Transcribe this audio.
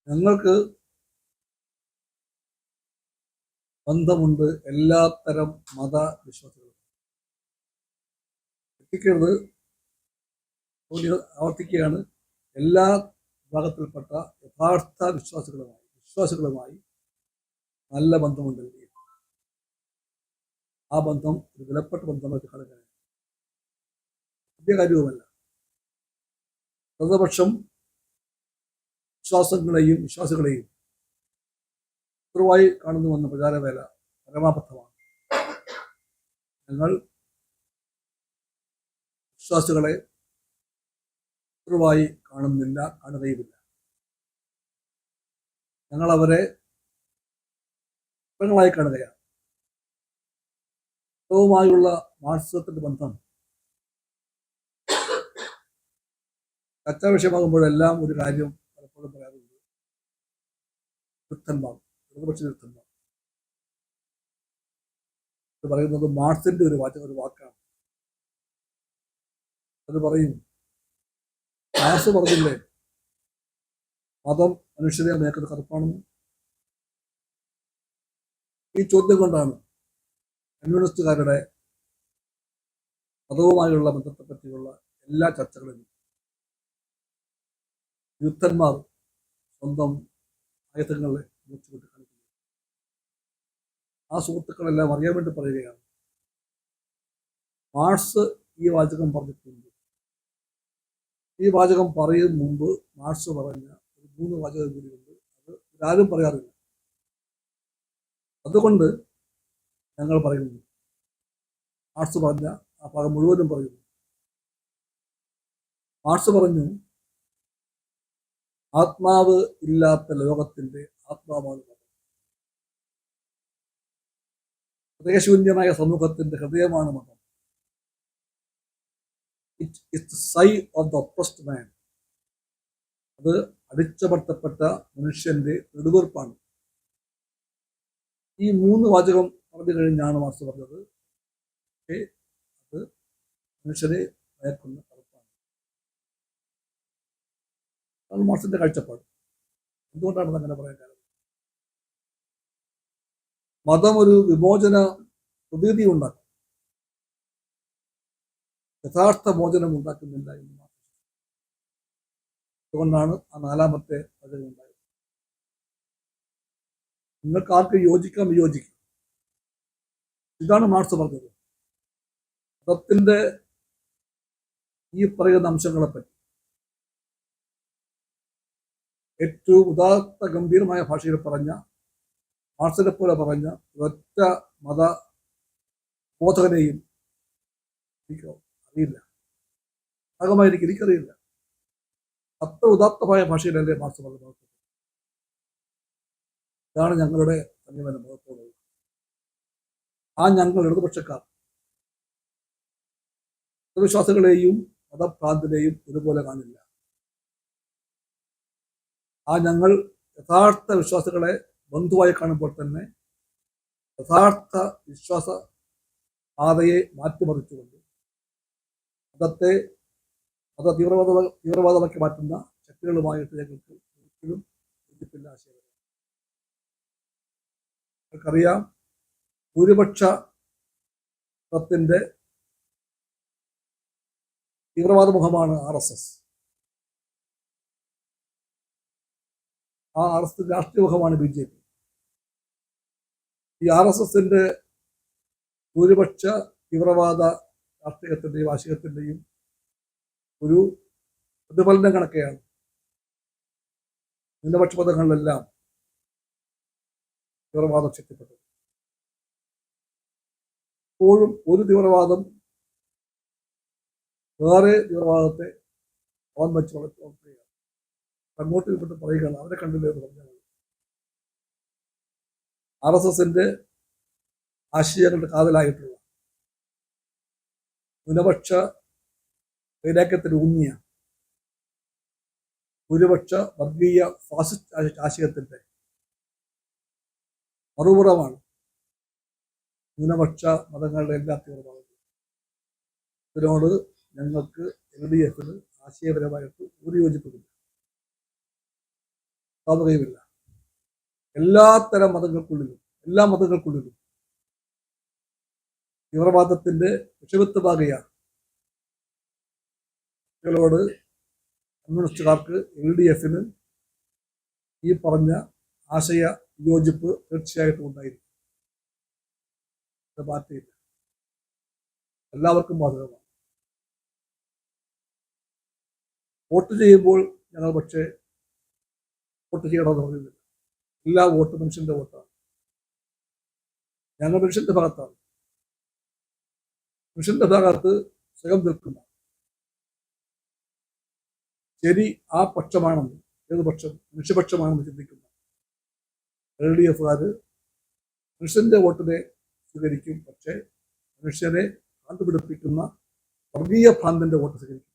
ഞങ്ങൾക്ക് ബന്ധമുണ്ട് എല്ലാത്തരം മതവിശ്വാസികളും. എത്തിക്കരുത് ആവർത്തിക്കുകയാണ്, എല്ലാ വിഭാഗത്തിൽപ്പെട്ട യഥാർത്ഥ വിശ്വാസികളുമായി നല്ല ബന്ധമുണ്ട്. ആ ബന്ധം ഒരു വിലപ്പെട്ട ബന്ധമായിട്ട് കാണുക പുതിയ കാര്യവുമല്ല. പ്രതിപക്ഷം വിശ്വാസികളെയും ശത്രുവായി കാണുന്നുവെന്ന പ്രചാരവേല പരമാബദ്ധമാണ്. ഞങ്ങൾ വിശ്വാസികളെ ശത്രുവായി കാണുകയുമില്ല. ഞങ്ങൾ അവരെ ായി കാണുകയാണ്. ുമായുള്ള മാർക്സിസത്തിന്റെ ബന്ധം ചർച്ചാ വിഷയമാകുമ്പോഴെല്ലാം ഒരു കാര്യം പലപ്പോഴും പറയാറുണ്ട്. ഇടതുപക്ഷ വിരുദ്ധന്മാർ ഇത് പറയുന്നത് മാർക്സിന്റെ ഒരു വാക്കാണ്. അത് പറയും, മാർക്സ് പറഞ്ഞില്ലേ മതം മനുഷ്യരെ മേക്കുന്ന കറുപ്പാണെന്ന്. ഈ ചോദ്യം കൊണ്ടാണ് കമ്മ്യൂണിസ്റ്റുകാരുടെ മതവുമായുള്ള ബന്ധത്തെ പറ്റിയുള്ള എല്ലാ ചർച്ചകളിലും യുദ്ധന്മാർ സ്വന്തം ആയുധങ്ങളെ മൂച്ചുകൊണ്ട് കാണിക്കുന്നത്. ആ സുഹൃത്തുക്കളെല്ലാം അറിയാൻ വേണ്ടി പറയുകയാണ്, മാർക്സ് ഈ വാചകം പറഞ്ഞിട്ടുണ്ട്. ഈ വാചകം പറയും മുമ്പ് മാർക്സ് പറഞ്ഞ ഒരു 3 വാചകം കൂടിയുണ്ട്. അത് ആരും പറയാറില്ല. അതുകൊണ്ട് ഞങ്ങൾ പറയുന്നു, മാർക്സ് പറഞ്ഞ ആ ഭാഗം മുഴുവനും പറയുന്നു. മാർക്സ് പറഞ്ഞു, ആത്മാവ് ഇല്ലാത്ത ലോകത്തിന്റെ ആത്മാവാണ് മതം. ഹൃദയശൂന്യമായ സമൂഹത്തിന്റെ ഹൃദയമാണ് മതം. It's sigh of the oppressed man. അത് അടിച്ചമർത്തപ്പെട്ട മനുഷ്യന്റെ നെടുവീർപ്പാണ്. ഈ 3 വാചകം പറഞ്ഞു കഴിഞ്ഞാണ് മാർക്സ് പറഞ്ഞത്, അത് മനുഷ്യരെ ഭയക്കുന്ന കറുപ്പാണ്. അത് മാർക്സിന്റെ കാഴ്ചപ്പാട്. എന്തുകൊണ്ടാണ് അങ്ങനെ പറയാൻ കാരണം? മതം ഒരു വിമോചന പ്രതീതി ഉണ്ടാക്കും, യഥാർത്ഥ മോചനം ഉണ്ടാക്കുന്നില്ല എന്ന് മാത്രം. അതുകൊണ്ടാണ് ആ 4ാമത്തെ വാചകം ഉണ്ടായത്. നിങ്ങൾക്ക് ആർക്ക് യോജിക്കാം വിയോജിക്കാം. ഇതാണ് മാർക്സ് പറഞ്ഞത്. മതത്തിന്റെ ഈ പറയുന്ന അംശങ്ങളെപ്പറ്റി ഏറ്റവും ഉദാത്ത ഗംഭീരമായ ഭാഷയിൽ പറഞ്ഞ, മാർക്സിനെ പോലെ പറഞ്ഞ ഒറ്റ മത ബോധകനെയും എനിക്ക് അറിയില്ല. ഭാഗമായിരിക്കും എനിക്കറിയില്ല. അത്ര ഉദാത്തമായ ഭാഷയിലല്ലേ മാർക്സ് പറഞ്ഞത്. ഇതാണ് ഞങ്ങളുടെ സമീപനം മതത്തോടുള്ളത്. ആ ഞങ്ങൾ ഇടതുപക്ഷക്കാർ മതവിശ്വാസികളെയും മതഭ്രാന്തിനെയും ഒരുപോലെ കാണില്ല. ആ ഞങ്ങൾ യഥാർത്ഥ വിശ്വാസികളെ ബന്ധുവായി കാണുമ്പോൾ തന്നെ യഥാർത്ഥ വിശ്വാസ പാതയെ മാറ്റിമറിച്ചുകൊണ്ട് മത തീവ്രവാദമാക്കി മാറ്റുന്ന ശക്തികളുമായിട്ട് ഞങ്ങൾക്ക് ഒരിക്കലും യോജിപ്പില്ല. ആശയം നിങ്ങൾക്കറിയാം, ഭൂരിപക്ഷ മതത്തിന്റെ തീവ്രവാദ മുഖമാണ് RSS. ആ RSS രാഷ്ട്രീയ മുഖമാണ് BJP. ഈ RSSന്റെ ഭൂരിപക്ഷ തീവ്രവാദ രാഷ്ട്രീയത്തിന്റെയും ആശയത്തിന്റെയും ഒരു പ്രതിഫലനം കണക്കെയാണ് ന്യൂനപക്ഷ മതങ്ങളിലെല്ലാം തീവ്രവാദം ശക്തിപ്പെട്ടത്. ഇപ്പോഴും ഒരു തീവ്രവാദം വേറെ തീവ്രവാദത്തെ അവൻ വെച്ച് വളർത്തുകയാണ്. അങ്ങോട്ടും ഇങ്ങോട്ടും പറയുകയാണ്, അവരെ കണ്ടില്ലേ എന്ന് പറഞ്ഞാൽ RSSന്റെ ആശയങ്ങളുടെ കാതലായിട്ടുള്ള ന്യൂനപക്ഷ വൈരാഗ്യത്തിൽ ഊന്നിയ ഭൂരിപക്ഷ വർഗീയ ഫാസിസ്റ്റ് ആശയത്തിന്റെ മറുപുറമാണ് ന്യൂനപക്ഷ മതങ്ങളുടെ എല്ലാ തീവ്രവാദവും. ഇതിനോട് ഞങ്ങൾക്ക് LDFന് ആശയപരമായിട്ട് ഒരു യോജിപ്പില്ല. നിർത്താവുകയുമില്ല. എല്ലാ മതങ്ങൾക്കുള്ളിലും തീവ്രവാദത്തിന്റെ വിഷവിത്തമാകയാണ് ോട് കമ്മ്യൂണിസ്റ്റുകാർക്ക് LDF-ന് ഈ പറഞ്ഞ ആശയ വിയോജിപ്പ് തീർച്ചയായിട്ടും ഉണ്ടായിരിക്കും. മാറ്റിയില്ല, എല്ലാവർക്കും ബാധകമാണ്. വോട്ട് ചെയ്യുമ്പോൾ ഞങ്ങൾ പക്ഷേ വോട്ട് ചെയ്യണമെന്ന് പറയുന്നില്ല. എല്ലാ വോട്ട് മനുഷ്യന്റെ വോട്ടാണ്. ഞങ്ങൾ മനുഷ്യന്റെ ഭാഗത്താണ്. മനുഷ്യന്റെ ഭാഗത്ത് സ്വയം നിൽക്കുന്ന ശരി ആ പക്ഷമാണെന്ന്, ഏത് പക്ഷം, മനുഷ്യപക്ഷമാണെന്ന് ചിന്തിക്കുന്ന LDF-കാര് മനുഷ്യന്റെ വോട്ടിനെ സ്വീകരിക്കും. പക്ഷേ മനുഷ്യനെ കണ്ടുപിടിപ്പിക്കുന്ന വർഗീയ ഭ്രാന്തന്റെ വോട്ട് സ്വീകരിക്കും.